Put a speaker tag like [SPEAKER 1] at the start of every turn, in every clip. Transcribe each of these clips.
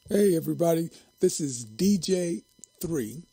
[SPEAKER 1] Hey everybody, this is DJ3.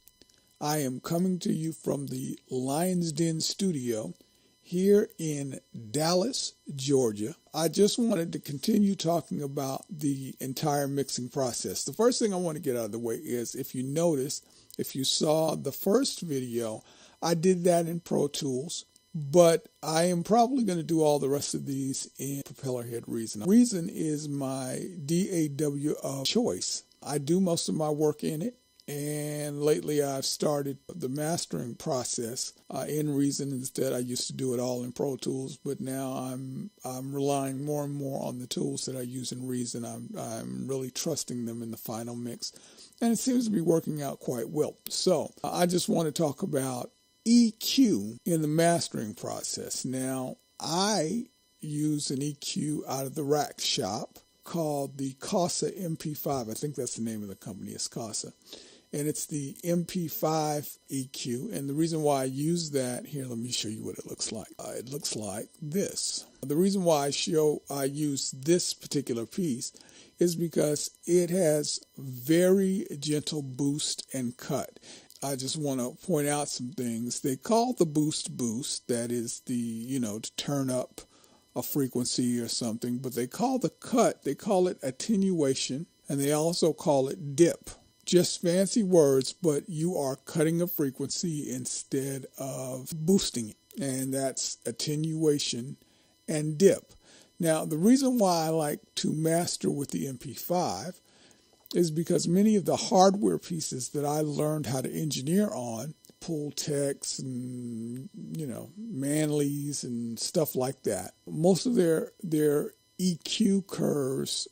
[SPEAKER 1] I am coming to you from the Lion's Den studio here in Dallas, Georgia. I just wanted to continue talking about the entire mixing process. The first thing I want to get out of the way is, if you notice, if you saw the first video, I did that in Pro Tools. But I am probably going to do all the rest of these in Propellerhead Reason. Reason is my DAW of choice. I do most of my work in it, and lately I've started the mastering process in Reason instead. I used to do it all in Pro Tools, but now I'm relying more and more on the tools that I use in Reason. I'm really trusting them in the final mix, and it seems to be working out quite well. So I just want to talk about EQ in the mastering process. Now, I use an EQ out of the rack shop called the Kaussa MP-5. I think that's the name of the company, it's Kaussa. And it's the MP-5 EQ. And the reason why I use that, here, let me show you what it looks like. It looks like this. The reason why I use this particular piece is because it has very gentle boost and cut. I just want to point out some things. They call the boost, that is the, to turn up a frequency or something, but they call the cut, they call it attenuation, and they also call it dip. Just fancy words, but you are cutting a frequency instead of boosting it, and that's attenuation and dip. Now, the reason why I like to master with the MP5 is because many of the hardware pieces that I learned how to engineer on, Pultecs and, Manleys and stuff like that, most of their EQ curves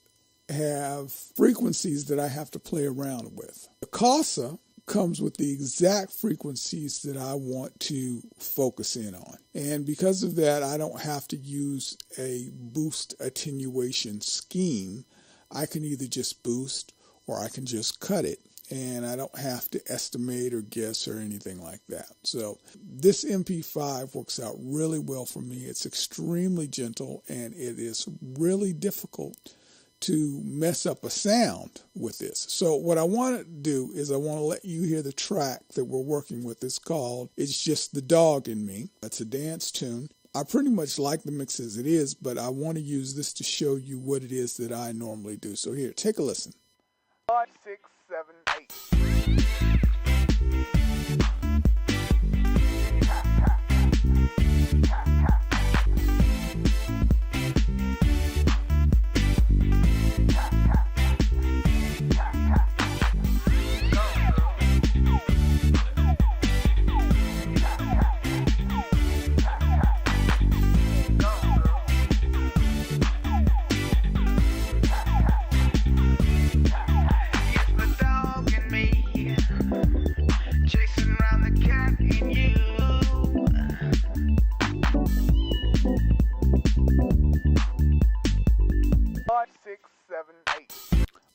[SPEAKER 1] have frequencies that I have to play around with. The Kaussa comes with the exact frequencies that I want to focus in on. And because of that, I don't have to use a boost attenuation scheme. I can either just boost or I can just cut it, and I don't have to estimate or guess or anything like that. So this MP5 works out really well for me. It's extremely gentle, and it is really difficult to mess up a sound with this. So what I want to do is I want to let you hear the track that we're working with. It's called It's Just the Dog in Me. It's a dance tune. I pretty much like the mix as it is, but I want to use this to show you what it is that I normally do. So here, take a listen. 5, 6, 7, 8.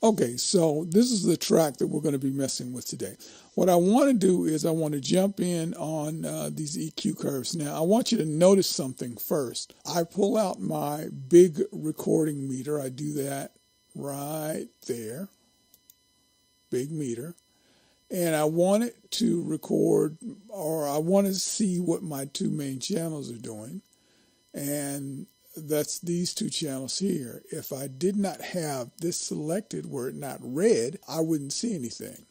[SPEAKER 1] Okay, so this is the track that we're going to be messing with today. What I want to do is I want to jump in on these EQ curves. Now, I want you to notice something first. I pull out my big recording meter. I do that right there, big meter. And I want it to record, or I want to see what my two main channels are doing. And that's these two channels here. If I did not have this selected were it not red, I wouldn't see anything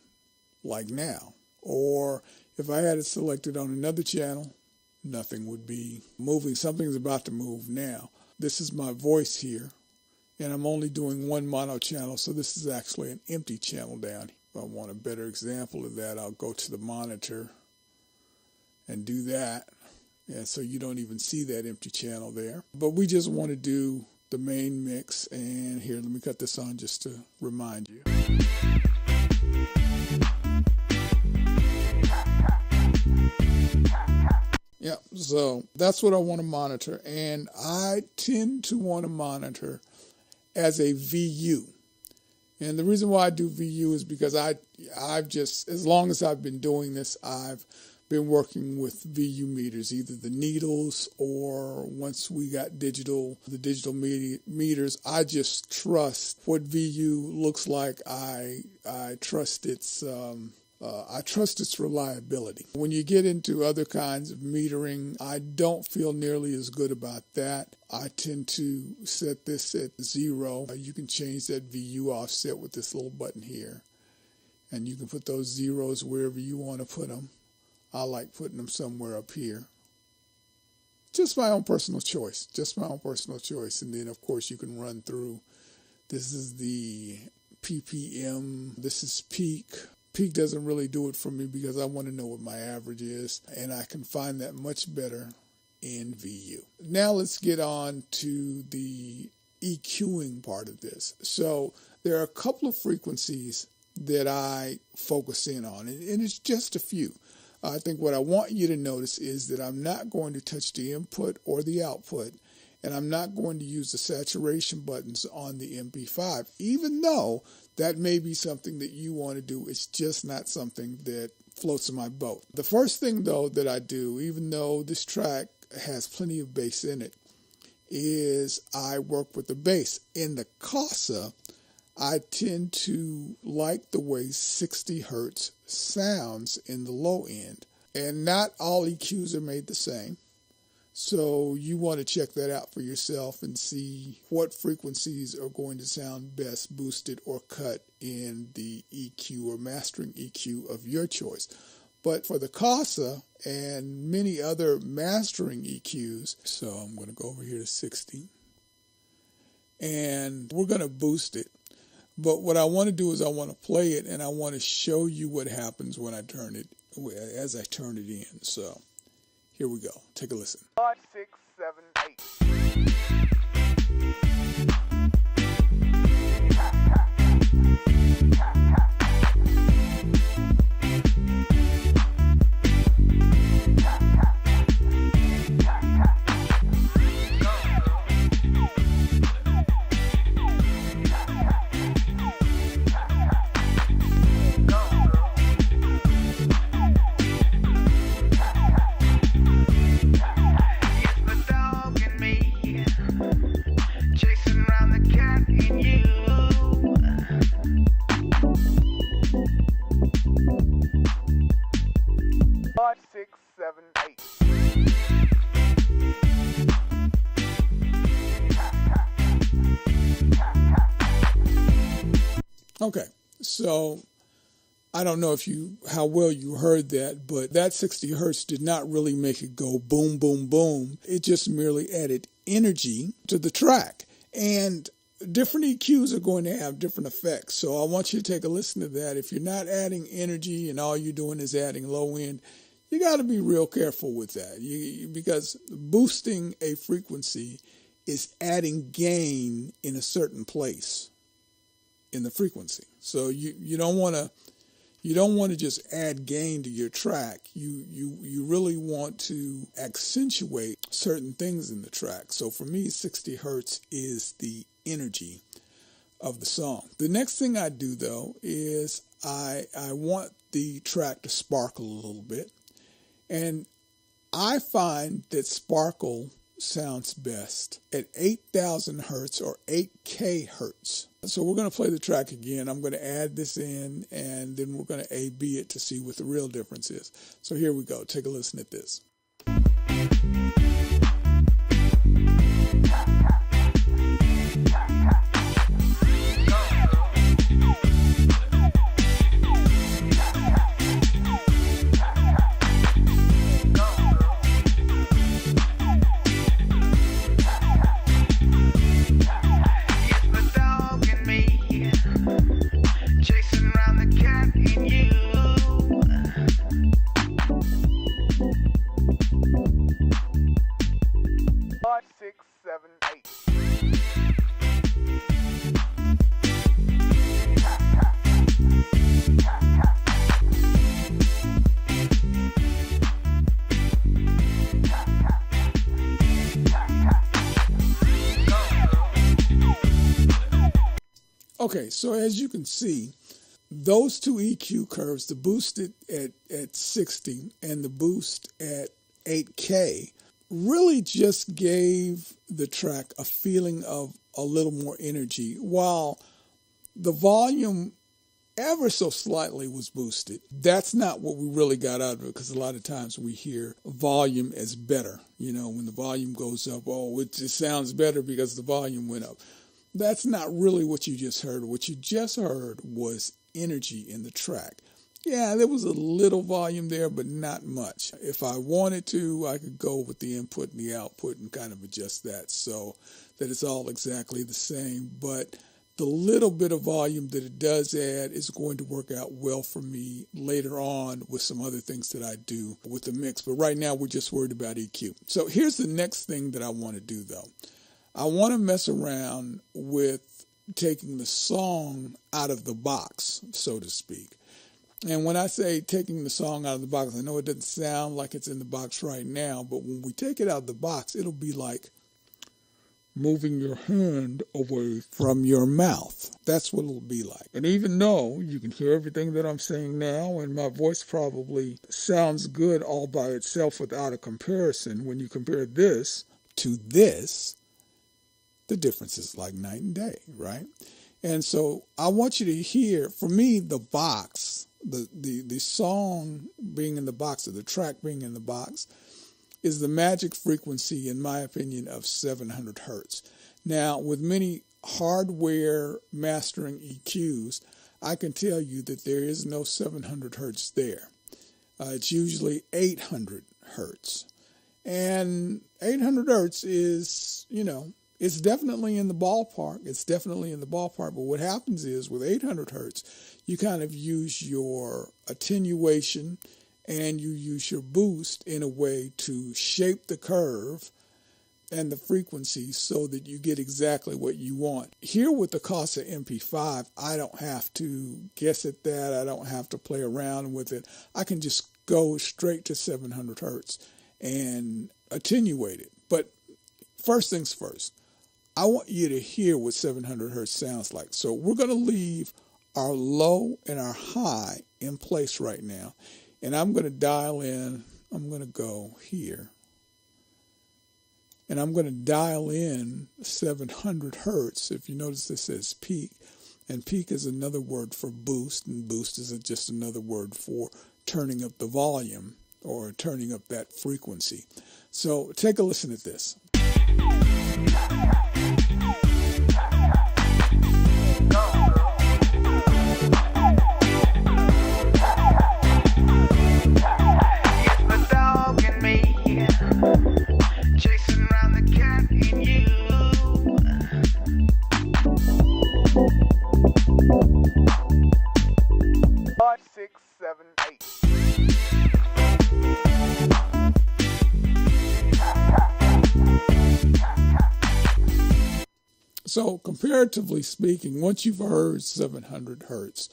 [SPEAKER 1] like now. Or if I had it selected on another channel, nothing would be moving. Something's about to move now. This is my voice here, and I'm only doing one mono channel, so this is actually an empty channel down here. If I want a better example of that, I'll go to the monitor and do that. And so you don't even see that empty channel there. But we just want to do the main mix. And here, let me cut this on just to remind you. Yeah, so that's what I want to monitor. And I tend to want to monitor as a VU. And the reason why I do VU is because I've just, as long as I've been doing this, I've been working with VU meters, either the needles or once we got the digital meters. I just trust what VU looks like. I trust its reliability. When you get into other kinds of metering, I don't feel nearly as good about that. I tend to set this at 0. You can change that VU offset with this little button here. And you can put those zeros wherever you want to put them. I like putting them somewhere up here. Just my own personal choice. And then, of course, you can run through. This is the ppm. This is peak. Peak doesn't really do it for me because I want to know what my average is. And I can find that much better in VU. Now let's get on to the EQing part of this. So there are a couple of frequencies that I focus in on, and it's just a few. I think what I want you to notice is that I'm not going to touch the input or the output, and I'm not going to use the saturation buttons on the MP5, even though that may be something that you want to do. It's just not something that floats in my boat. The first thing, though, that I do, even though this track has plenty of bass in it, is I work with the bass. In the Kaussa, I tend to like the way 60 hertz sounds in the low end. And not all EQs are made the same. So you want to check that out for yourself and see what frequencies are going to sound best boosted or cut in the EQ or mastering EQ of your choice. But for the Kaussa and many other mastering EQs, so I'm going to go over here to 60. And we're going to boost it. But what I want to do is I want to play it, and I want to show you what happens when I turn it, as I turn it in. So here we go. Take a listen.
[SPEAKER 2] 5, 6, 7, 8.
[SPEAKER 1] Okay, so I don't know how well you heard that, but that 60 hertz did not really make it go boom, boom, boom. It just merely added energy to the track. And different EQs are going to have different effects. So I want you to take a listen to that. If you're not adding energy and all you're doing is adding low end, you got to be real careful with that because boosting a frequency is adding gain in a certain place in the frequency. So you don't want to just add gain to your track. You really want to accentuate certain things in the track. So for me, 60 hertz is the energy of the song. The next thing I do, though, is I want the track to sparkle a little bit. And I find that sparkle sounds best at 8,000 hertz or 8K hertz. So we're going to play the track again. I'm going to add this in, and then we're going to A/B it to see what the real difference is. So here we go. Take a listen at this. Okay, so as you can see, those two EQ curves, the boost at 60 and the boost at 8K, really just gave the track a feeling of a little more energy, while the volume ever so slightly was boosted. That's not what we really got out of it, because a lot of times we hear volume as better. You know, when the volume goes up, oh, it just sounds better because the volume went up. That's not really what you just heard. What you just heard was energy in the track. Yeah, there was a little volume there, but not much. If I wanted to, I could go with the input and the output and kind of adjust that so that it's all exactly the same. But the little bit of volume that it does add is going to work out well for me later on with some other things that I do with the mix. But right now, we're just worried about EQ. So here's the next thing that I want to do, though. I want to mess around with taking the song out of the box, so to speak. And when I say taking the song out of the box, I know it doesn't sound like it's in the box right now, but when we take it out of the box, it'll be like moving your hand away from your mouth. That's what it'll be like. And even though you can hear everything that I'm saying now, and my voice probably sounds good all by itself without a comparison, when you compare this to this, the difference is like night and day, right? And so I want you to hear, for me, the box, the song being in the box, or the track being in the box, is the magic frequency, in my opinion, of 700 hertz. Now, with many hardware mastering EQs, I can tell you that there is no 700 hertz there. It's usually 800 hertz. And 800 hertz is, it's definitely in the ballpark. It's definitely in the ballpark. But what happens is with 800 hertz, you kind of use your attenuation and you use your boost in a way to shape the curve and the frequency so that you get exactly what you want. Here with the Kaussa MP-5, I don't have to guess at that. I don't have to play around with it. I can just go straight to 700 hertz and attenuate it. But first things first, I want you to hear what 700 hertz sounds like. So we're going to leave our low and our high in place right now. And I'm going to dial in, I'm going to go here. And I'm going to dial in 700 hertz. If you notice, this says peak. And peak is another word for boost. And boost is just another word for turning up the volume or turning up that frequency. So take a listen at this. So comparatively speaking, once you've heard 700 hertz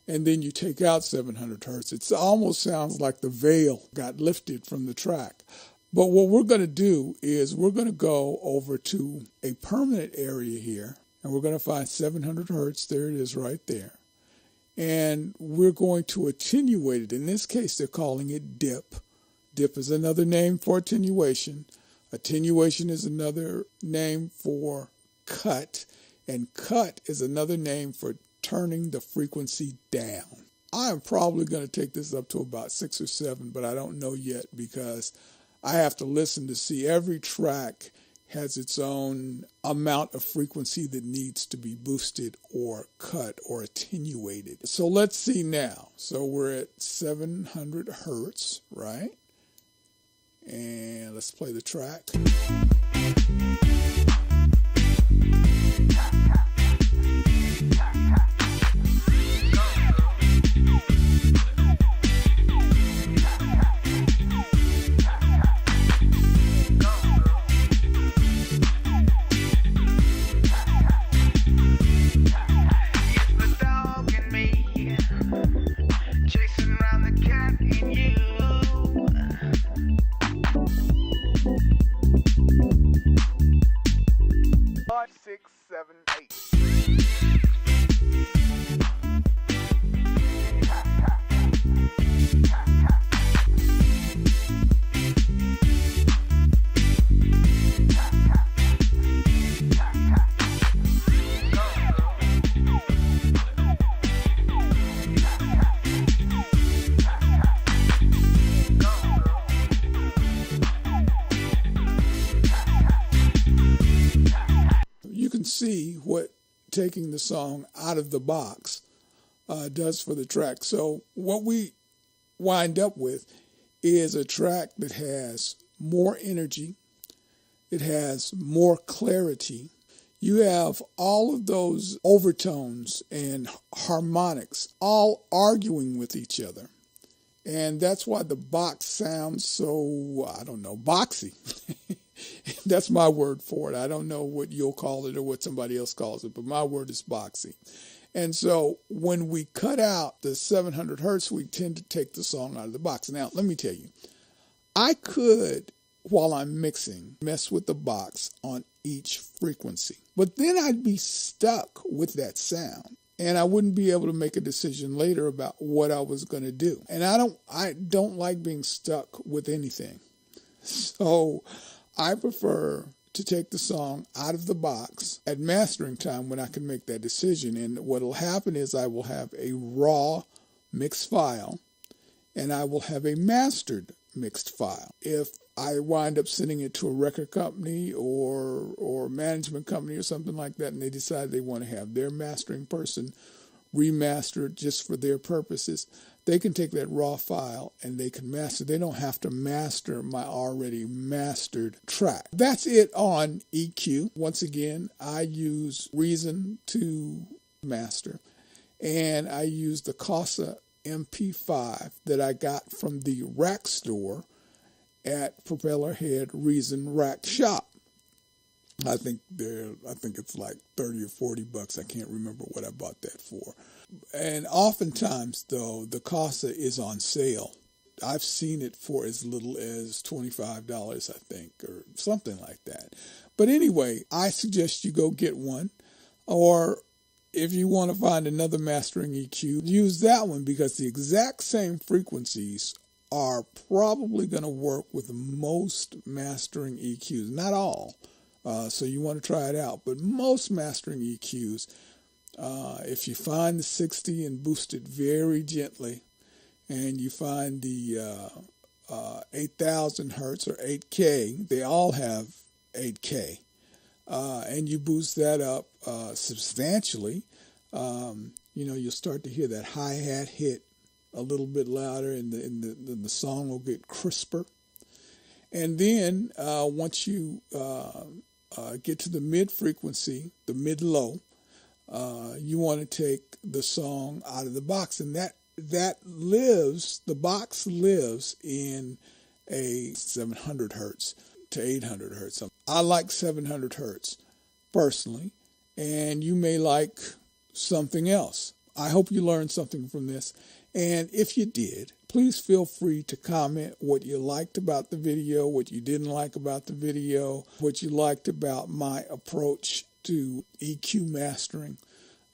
[SPEAKER 1] and then you take out 700 hertz, it almost sounds like the veil got lifted from the track. But what we're going to do is we're going to go over to a permanent area here, and we're going to find 700 hertz. There it is right there. And we're going to attenuate it. In this case, they're calling it dip. Dip is another name for attenuation. Attenuation is another name for cut, and cut is another name for turning the frequency down. I am probably going to take this up to about 6 or 7, but I don't know yet because I have to listen to see. Every track has its own amount of frequency that needs to be boosted or cut or attenuated. So let's see now. So we're at 700 hertz, right? And let's play the track. see what taking the song out of the box does for the track. So what we wind up with is a track that has more energy. It has more clarity. You have all of those overtones and harmonics all arguing with each other. And that's why the box sounds so, I don't know, boxy. That's my word for it. I don't know what you'll call it or what somebody else calls it, but my word is boxy. And so when we cut out the 700 hertz, we tend to take the song out of the box. Now, let me tell you, I could, while I'm mixing, mess with the box on each frequency. But then I'd be stuck with that sound. And I wouldn't be able to make a decision later about what I was going to do. And I don't like being stuck with anything. So I prefer to take the song out of the box at mastering time when I can make that decision. And what will happen is I will have a raw mixed file and I will have a mastered mixed file. If I wind up sending it to a record company or management company or something like that, and they decide they want to have their mastering person remaster it just for their purposes, they can take that raw file and they can master. They don't have to master my already mastered track. That's it on EQ. Once again, I use Reason to master, and I use the Kaussa MP-5 that I got from the rack store at Propeller Head Reason Rack Shop. I think it's like 30 or 40 bucks. I can't remember what I bought that for. And oftentimes, though, the Kaussa is on sale. I've seen it for as little as $25, I think, or something like that. But anyway, I suggest you go get one. Or if you want to find another mastering EQ, use that one, because the exact same frequencies are probably going to work with most mastering EQs. Not all. So you want to try it out. But most mastering EQs, if you find the 60 and boost it very gently, and you find the 8,000 hertz or 8K, they all have 8K, and you boost that up substantially, you'll start to hear that hi-hat hit a little bit louder, and the song will get crisper. And then once you get to the mid-frequency, the mid-low, you want to take the song out of the box, and the box lives in a 700 hertz to 800 hertz. I like 700 hertz personally, and you may like something else. I hope you learned something from this, and if you did, please feel free to comment what you liked about the video, what you didn't like about the video, what you liked about my approach to EQ mastering,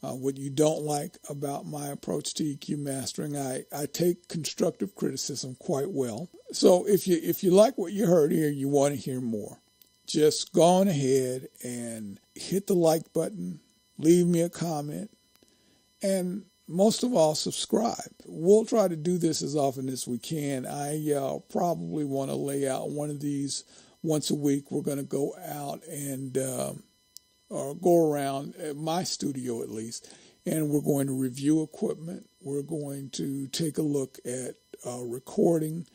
[SPEAKER 1] what you don't like about my approach to EQ mastering. I take constructive criticism quite well. So if you like what you heard here, you want to hear more, just go on ahead and hit the like button, leave me a comment, and most of all, subscribe. We'll try to do this as often as we can. I probably want to lay out one of these once a week. We're going to go out and or go around at my studio at least, and we're going to review equipment. We're going to take a look at recording,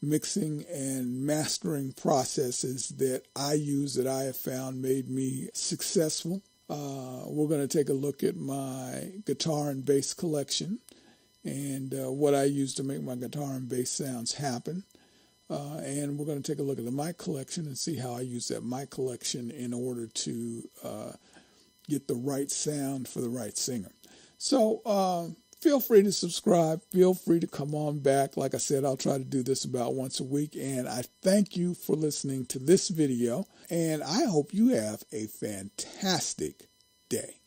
[SPEAKER 1] mixing, and mastering processes that I use that I have found made me successful. We're going to take a look at my guitar and bass collection and what I use to make my guitar and bass sounds happen. And we're going to take a look at the mic collection and see how I use that mic collection in order to get the right sound for the right singer. So feel free to subscribe. Feel free to come on back. Like I said, I'll try to do this about once a week. And I thank you for listening to this video. And I hope you have a fantastic day.